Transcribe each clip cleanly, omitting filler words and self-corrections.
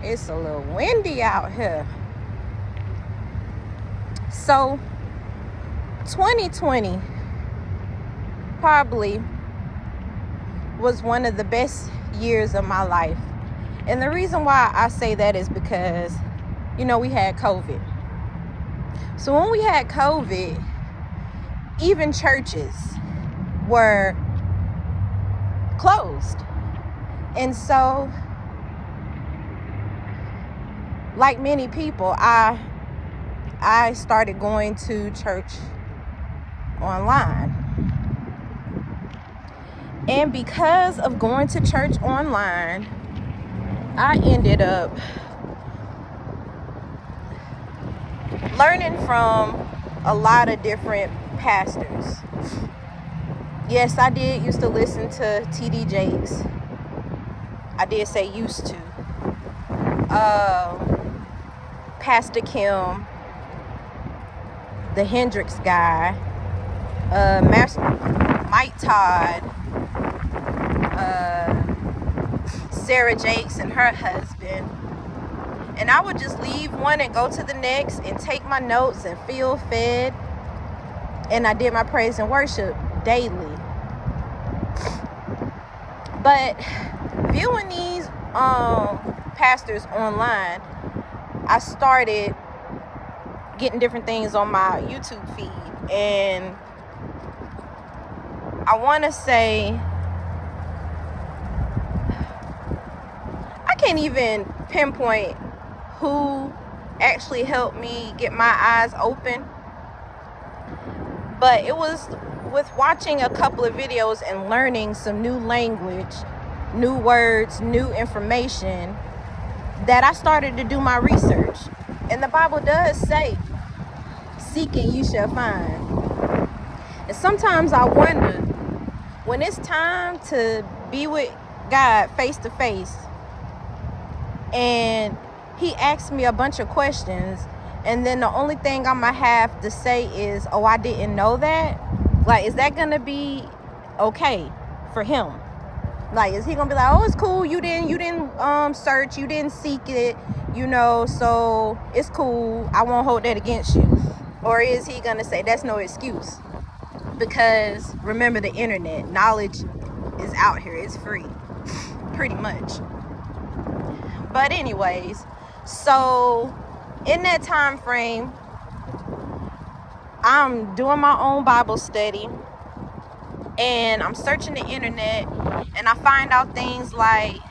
It's a little windy out here. So 2020 probably was one of the best years of my life. And the reason why I say that is because, we had COVID. So when we had COVID, even churches were closed. And so, like many people, I started going to church online. And because of going to church online, I ended up learning from a lot of different pastors. Yes, I did used to listen to T.D. Jakes. I did say used to. Pastor Kim, the Hendrix guy, Master Mike Todd, Sarah Jakes and her husband. And I would just leave one and go to the next and take my notes and feel fed. And I did my praise and worship daily. But viewing these pastors online, I started getting different things on my YouTube feed. And I want to say, I can't even pinpoint who actually helped me get my eyes open. But it was with watching a couple of videos and learning some new language, new words, new information, that I started to do my research. And the Bible does say, seek and you shall find. And sometimes I wonder, when it's time to be with God face to face, and he asks me a bunch of questions, and then the only thing I'm gonna have to say is, oh, I didn't know that. Like, is that gonna be okay for him? Like, is he gonna be like, oh, it's cool, you didn't search, you didn't seek it, so it's cool, I won't hold that against you? Or is he gonna say that's no excuse? Because remember, the internet, knowledge is out here, it's free, pretty much. But anyways, so in that time frame, I'm doing my own Bible study, and I'm searching the internet, and I find out things like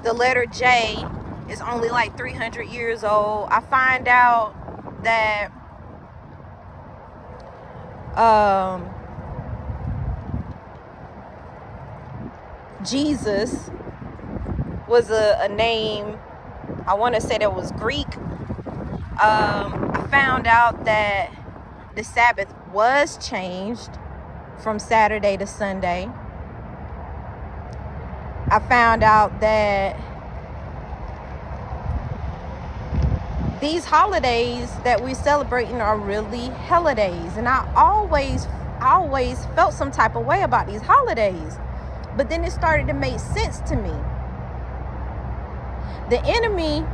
the letter J is only like 300 years old. I find out that Jesus was a name, I want to say that was Greek. I found out that the Sabbath was changed from Saturday to Sunday. I found out that these holidays that we're celebrating are really holidays. And I always felt some type of way about these holidays. But then it started to make sense to me. The enemy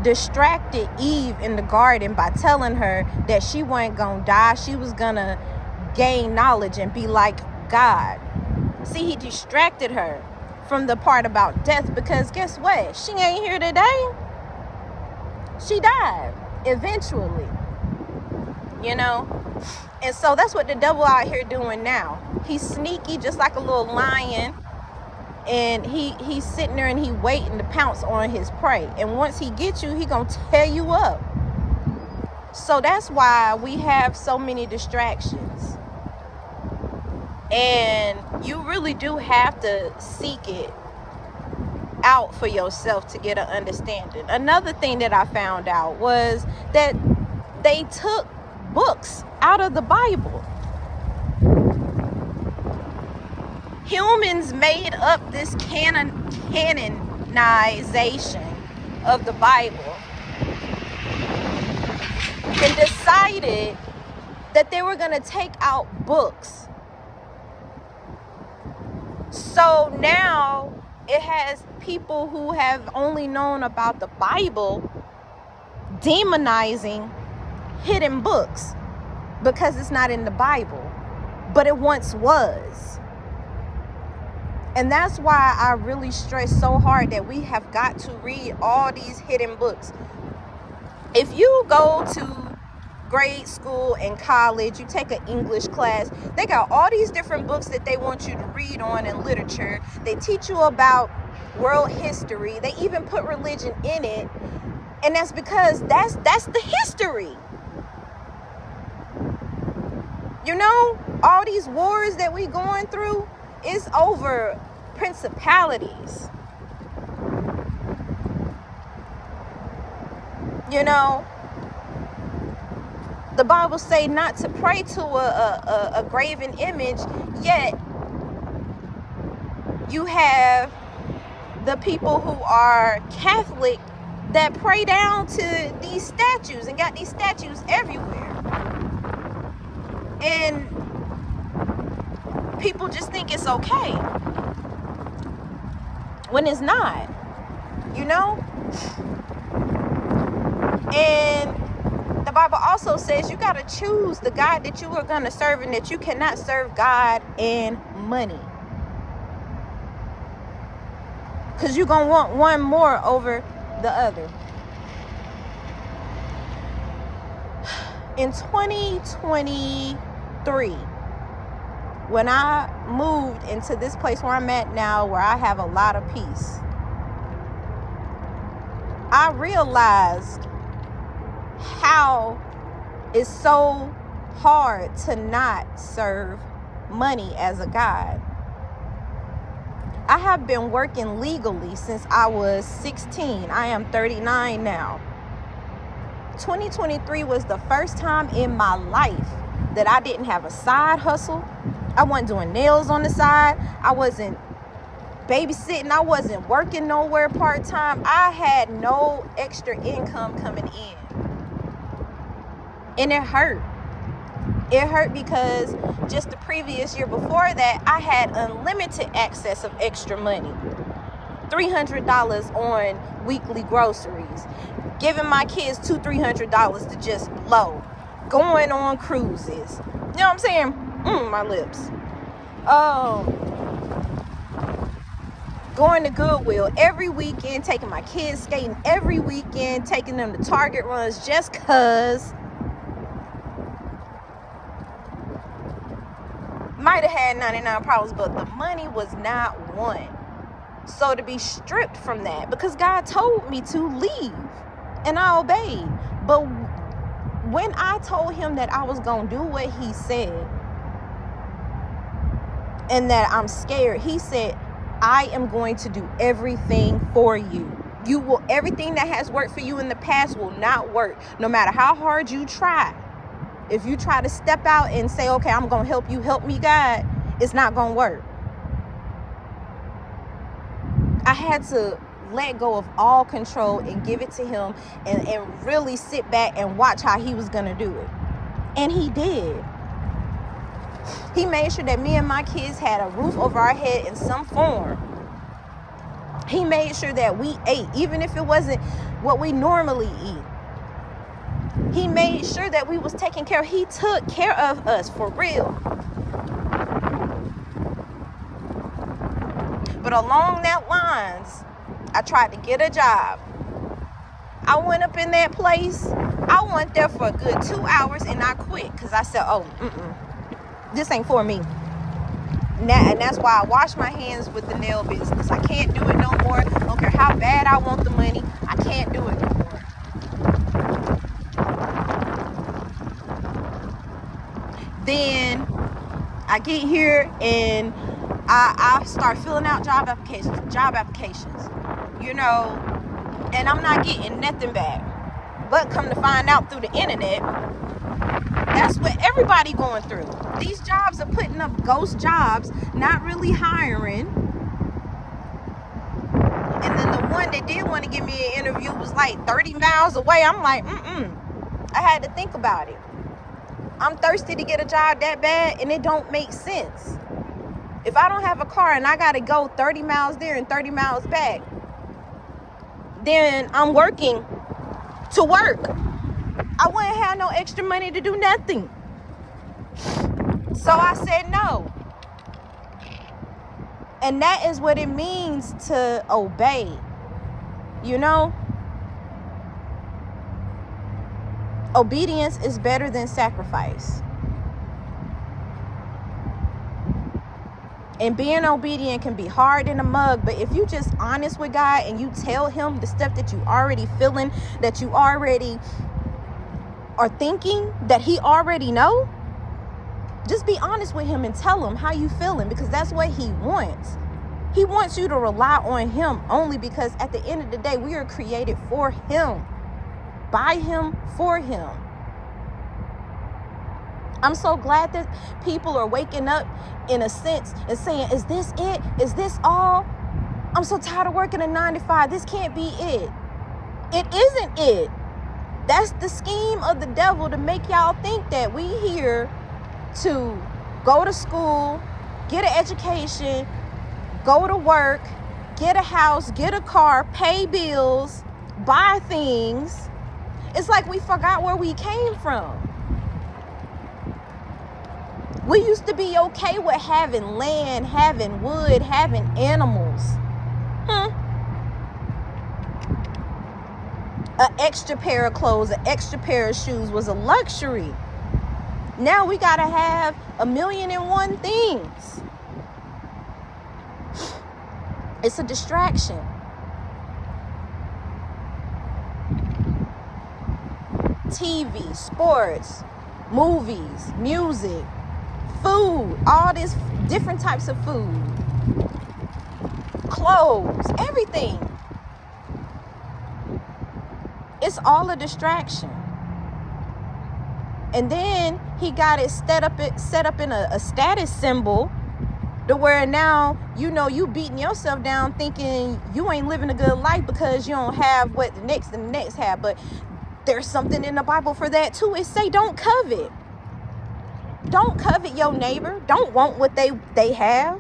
distracted Eve in the garden by telling her that she wasn't gonna die. She was gonna gain knowledge and be like God. See, he distracted her from the part about death, because guess what? She ain't here today. She died eventually, And so that's what the devil out here doing now. He's sneaky, just like a little lion. And he's sitting there and he waiting to pounce on his prey. And once he gets you, he gonna tear you up. So that's why we have so many distractions. And you really do have to seek it out for yourself to get an understanding. Another thing that I found out was that they took books out of the Bible. Humans made up this canonization of the Bible and decided that they were going to take out books. So now It has people who have only known about the Bible demonizing hidden books because it's not in the Bible, but it once was. And that's why I really stress so hard that we have got to read all these hidden books. If you go to grade school and college, you take an English class, they got all these different books that they want you to read on in literature. They teach you about world history. They even put religion in it. And that's because that's the history. You know, all these wars that we going through is over principalities. You know, the Bible say not to pray to a graven image, yet you have the people who are Catholic that pray down to these statues and got these statues everywhere. And people just think it's okay when it's not, you know? And the Bible also says you got to choose the God that you are going to serve, and that you cannot serve God and money. Because you're going to want one more over the other. In 2023, when I moved into this place where I'm at now, where I have a lot of peace, I realized how it's so hard to not serve money as a god. I have been working legally since I was 16. I am 39 now. 2023 was the first time in my life that I didn't have a side hustle. I wasn't doing nails on the side. I wasn't babysitting. I wasn't working nowhere part-time. I had no extra income coming in. And it hurt. It hurt because just the previous year before that, I had unlimited access of extra money. $300 on weekly groceries. Giving my kids $200-$300 to just blow. Going on cruises. You know what I'm saying? My lips. Going to Goodwill every weekend, taking my kids skating every weekend, taking them to Target runs just cause. Might have had 99 problems, but the money was not one. So to be stripped from that, because God told me to leave, and I obeyed. But when I told him that I was going to do what he said, and that I'm scared, he said, I am going to do everything for you. You will, everything that has worked for you in the past will not work. No matter how hard you try. If you try to step out and say, okay, I'm going to help you, help me, God, it's not going to work. I had to let go of all control and give it to him, and really sit back and watch how he was going to do it. And he did. He made sure that me and my kids had a roof over our head in some form. He made sure that we ate, even if it wasn't what we normally eat. He made sure that we was taken care of. He took care of us for real. But along that lines, I tried to get a job. I went up in that place. I went there for a good 2 hours and I quit because I said, this ain't for me. And that's why I wash my hands with the nail business. I can't do it no more. I don't care how bad I want the money. I can't do it no more. Then I get here and I start filling out job applications, you know, and I'm not getting nothing back. But come to find out through the internet, that's what everybody going through. These jobs are putting up ghost jobs, not really hiring. And then the one that did want to give me an interview was like 30 miles away. I'm like, I had to think about it. I'm thirsty to get a job that bad, and it don't make sense. If I don't have a car and I got to go 30 miles there and 30 miles back, then I'm working to work. I wouldn't have no extra money to do nothing. So I said no. And that is what it means to obey. You know? Obedience is better than sacrifice. And being obedient can be hard in a mug, but if you just honest with God and you tell him the stuff that you already feeling, that you already are thinking, that he already know, just be honest with him and tell him how you feeling, because that's what he wants. He wants you to rely on him only, because at the end of the day, we are created for him, by him, for him. I'm so glad that people are waking up in a sense and saying, is this it? Is this all? I'm so tired of working a 9 to 5. This can't be it. It isn't it. That's the scheme of the devil, to make y'all think that we here to go to school, get an education, go to work, get a house, get a car, pay bills, buy things. It's like we forgot where we came from. We used to be okay with having land, having wood, having animals. An extra pair of clothes, an extra pair of shoes was a luxury. Now we gotta have 1,000,001 things. It's a distraction. TV, sports, movies, music, food, all this different types of food, clothes, everything. It's all a distraction. And then he got it set up in a status symbol, to where now, you know, you beating yourself down thinking you ain't living a good life because you don't have what the next and the next have. But there's something in the Bible for that too. It say don't covet. Don't covet your neighbor. Don't want what they have.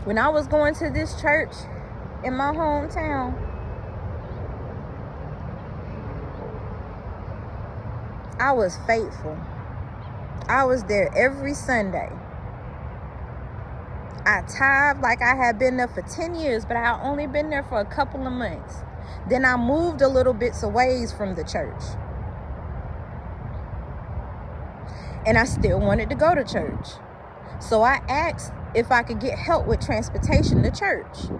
When I was going to this church in my hometown, I was faithful. I was there every Sunday. I tithed like I had been there for 10 years, but I had only been there for a couple of months. Then I moved a little bits away from the church. And I still wanted to go to church. So I asked if I could get help with transportation to church.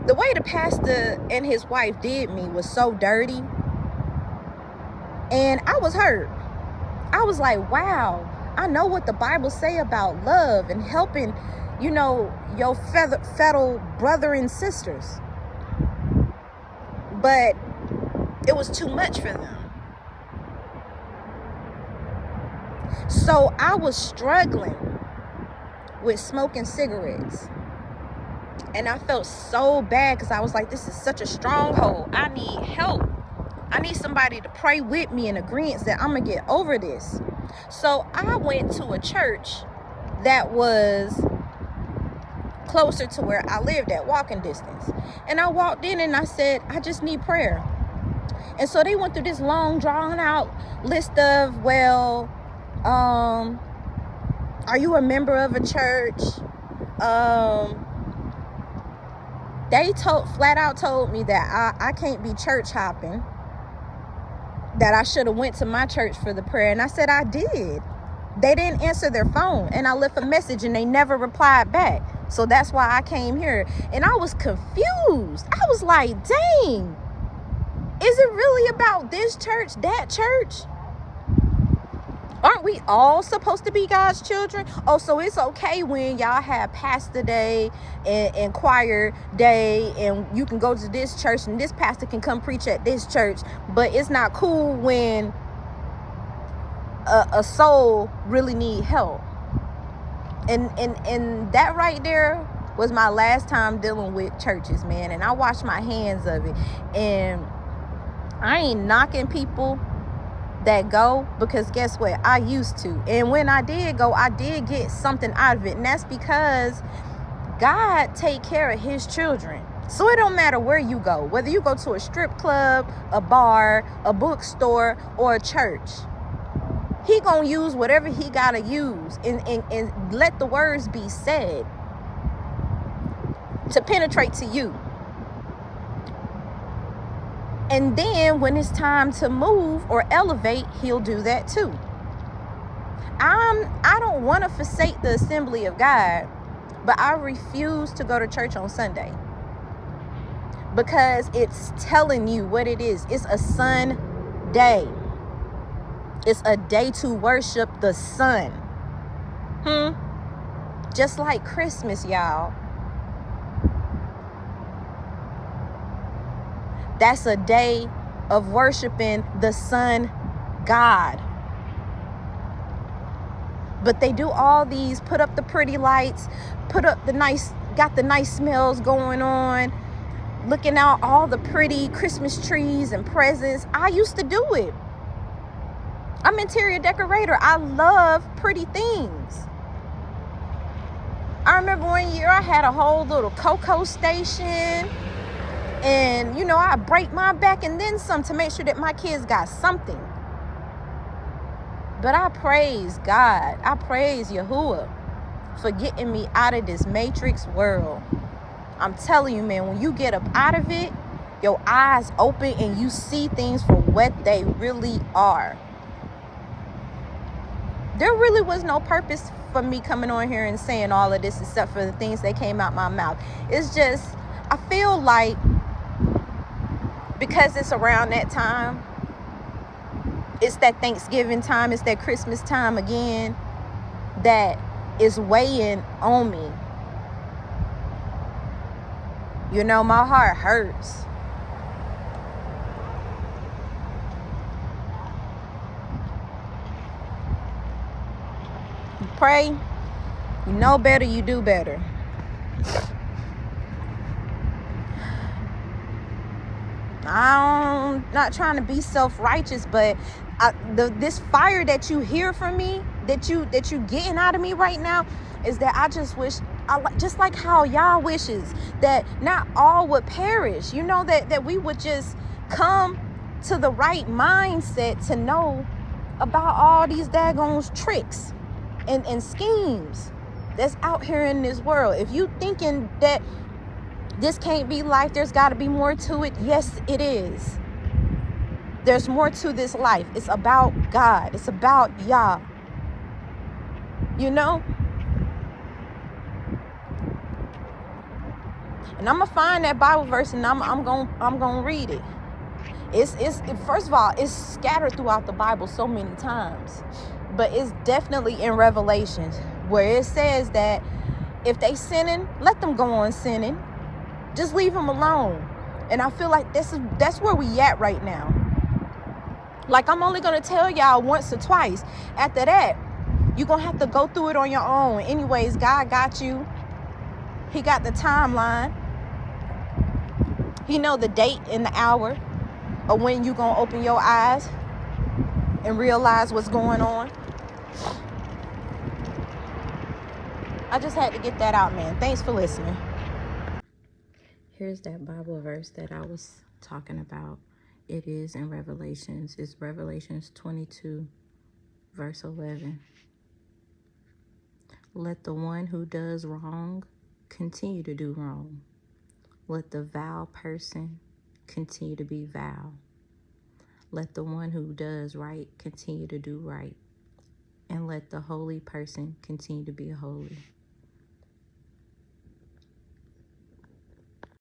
The way the pastor and his wife did me was so dirty. And I was hurt. I was like, wow, I know what the Bible say about love and helping, you know, your fellow brother and sisters. But it was too much for them. So I was struggling with smoking cigarettes. And I felt so bad, because I was like, this is such a stronghold. I need help. I need somebody to pray with me in agreement that I'm going to get over this. So I went to a church that was closer to where I lived at, walking distance. And I walked in and I said, I just need prayer. And so they went through this long, drawn out list of, well, are you a member of a church? They flat out told me that I can't be church hopping, that I should have went to my church for the prayer. And I said I did. They didn't answer their phone, and I left a message and they never replied back. So that's why I came here. And I was confused. I was like, dang, is it really about this church, that church? Aren't we all supposed to be God's children? Oh, so it's okay when y'all have pastor day and choir day, and you can go to this church and this pastor can come preach at this church, but it's not cool when a soul really need help. And that right there was my last time dealing with churches, man. And I washed my hands of it. And I ain't knocking people that go, because guess what? I used to. And when I did go, I did get something out of it. And that's because God take care of his children. So it don't matter where you go, whether you go to a strip club, a bar, a bookstore, or a church. He gonna use whatever he gotta use and let the words be said to penetrate to you. And then when it's time to move or elevate, he'll do that too. I don't want to forsake the assembly of God, but I refuse to go to church on Sunday because it's telling you what it is. It's a Sunday. It's a day to worship the sun. Just like Christmas, y'all. That's a day of worshiping the sun God. But they do all these, put up the pretty lights, got the nice smells going on, looking out all the pretty Christmas trees and presents. I used to do it. I'm an interior decorator. I love pretty things. I remember one year I had a whole little cocoa station. And, I break my back and then some to make sure that my kids got something. But I praise God. I praise Yahuwah for getting me out of this matrix world. I'm telling you, man, when you get up out of it, your eyes open and you see things for what they really are. There really was no purpose for me coming on here and saying all of this except for the things that came out my mouth. It's just, I feel like because it's around that time, it's that Thanksgiving time, it's that Christmas time again, that is weighing on me. My heart hurts. You pray, you know better, you do better. I'm not trying to be self-righteous, but this fire that you hear from me, that you getting out of me right now, is that I just wish, just like how Yah wishes that not all would perish. That we would just come to the right mindset to know about all these daggone tricks and schemes that's out here in this world. If you thinking that this can't be life, there's got to be more to it. Yes, it is. There's more to this life. It's about God. It's about Yah. And I'm gonna find that Bible verse and I'm gonna read it. It's first of all, it's scattered throughout the Bible so many times, but it's definitely in Revelations where it says that if they sinning, let them go on sinning. Just leave them alone. And I feel like that's where we at right now. Like, I'm only going to tell y'all once or twice. After that, you're going to have to go through it on your own. Anyways, God got you. He got the timeline. He know the date and the hour of when you're going to open your eyes and realize what's going on. I just had to get that out, man. Thanks for listening. Here's that Bible verse that I was talking about. It is in Revelations. It's Revelations 22, verse 11. Let the one who does wrong continue to do wrong. Let the vile person continue to be vile. Let the one who does right continue to do right. And let the holy person continue to be holy.